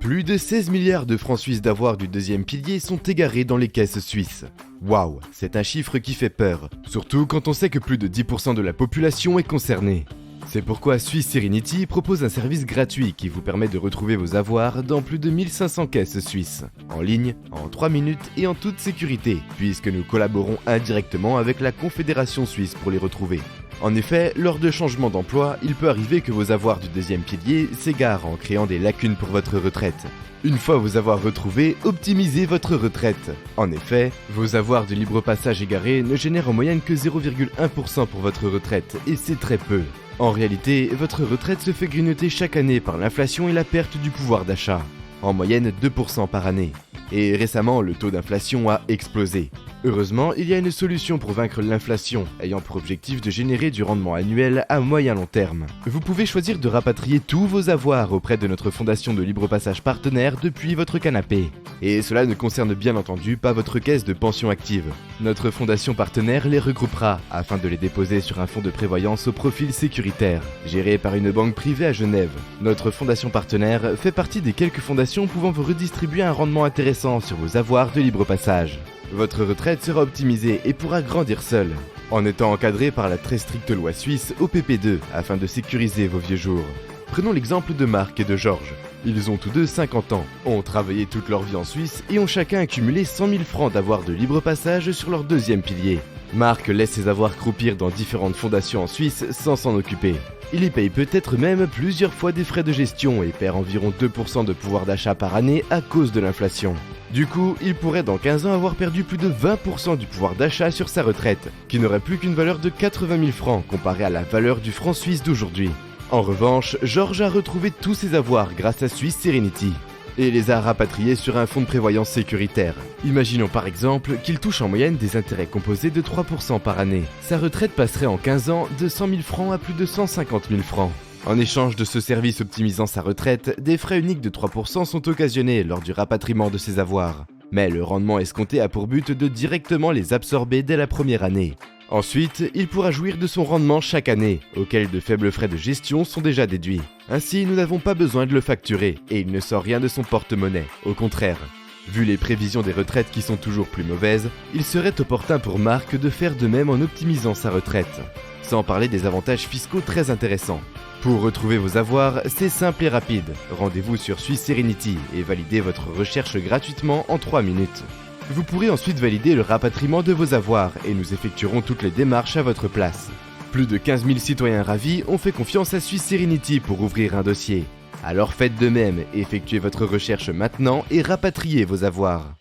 Plus de 16 milliards de francs suisses d'avoirs du deuxième pilier sont égarés dans les caisses suisses. Waouh, c'est un chiffre qui fait peur, surtout quand on sait que plus de 10% de la population est concernée. C'est pourquoi Swiss Serenity propose un service gratuit qui vous permet de retrouver vos avoirs dans plus de 1500 caisses suisses, en ligne, en 3 minutes et en toute sécurité, puisque nous collaborons indirectement avec la Confédération suisse pour les retrouver. En effet, lors de changements d'emploi, il peut arriver que vos avoirs du deuxième pilier s'égarent en créant des lacunes pour votre retraite. Une fois vos avoirs retrouvés, optimisez votre retraite. En effet, vos avoirs de libre passage égarés ne génèrent en moyenne que 0,1% pour votre retraite, et c'est très peu. En réalité, votre retraite se fait grignoter chaque année par l'inflation et la perte du pouvoir d'achat. En moyenne 2% par année. Et récemment, le taux d'inflation a explosé. Heureusement, il y a une solution pour vaincre l'inflation, ayant pour objectif de générer du rendement annuel à moyen long terme. Vous pouvez choisir de rapatrier tous vos avoirs auprès de notre fondation de libre passage partenaire depuis votre canapé. Et cela ne concerne bien entendu pas votre caisse de pension active. Notre fondation partenaire les regroupera afin de les déposer sur un fonds de prévoyance au profil sécuritaire, géré par une banque privée à Genève. Notre fondation partenaire fait partie des quelques fondations pouvant vous redistribuer un rendement intéressant sur vos avoirs de libre passage. Votre retraite sera optimisée et pourra grandir seule, en étant encadrée par la très stricte loi suisse OPP2 afin de sécuriser vos vieux jours. Prenons l'exemple de Marc et de Georges. Ils ont tous deux 50 ans, ont travaillé toute leur vie en Suisse et ont chacun accumulé 100 000 francs d'avoirs de libre passage sur leur deuxième pilier. Marc laisse ses avoirs croupir dans différentes fondations en Suisse sans s'en occuper. Il y paye peut-être même plusieurs fois des frais de gestion et perd environ 2% de pouvoir d'achat par année à cause de l'inflation. Du coup, il pourrait dans 15 ans avoir perdu plus de 20% du pouvoir d'achat sur sa retraite, qui n'aurait plus qu'une valeur de 80 000 francs comparée à la valeur du franc suisse d'aujourd'hui. En revanche, Georges a retrouvé tous ses avoirs grâce à Swiss Serenity et les a rapatriés sur un fonds de prévoyance sécuritaire. Imaginons par exemple qu'il touche en moyenne des intérêts composés de 3% par année. Sa retraite passerait en 15 ans de 100 000 francs à plus de 150 000 francs. En échange de ce service optimisant sa retraite, des frais uniques de 3% sont occasionnés lors du rapatriement de ses avoirs. Mais le rendement escompté a pour but de directement les absorber dès la première année. Ensuite, il pourra jouir de son rendement chaque année, auquel de faibles frais de gestion sont déjà déduits. Ainsi, nous n'avons pas besoin de le facturer, et il ne sort rien de son porte-monnaie. Au contraire. Vu les prévisions des retraites qui sont toujours plus mauvaises, il serait opportun pour Marc de faire de même en optimisant sa retraite. Sans parler des avantages fiscaux très intéressants. Pour retrouver vos avoirs, c'est simple et rapide. Rendez-vous sur Swiss Serenity et validez votre recherche gratuitement en 3 minutes. Vous pourrez ensuite valider le rapatriement de vos avoirs et nous effectuerons toutes les démarches à votre place. Plus de 15 000 citoyens ravis ont fait confiance à Swiss Serenity pour ouvrir un dossier. Alors faites de même, effectuez votre recherche maintenant et rapatriez vos avoirs.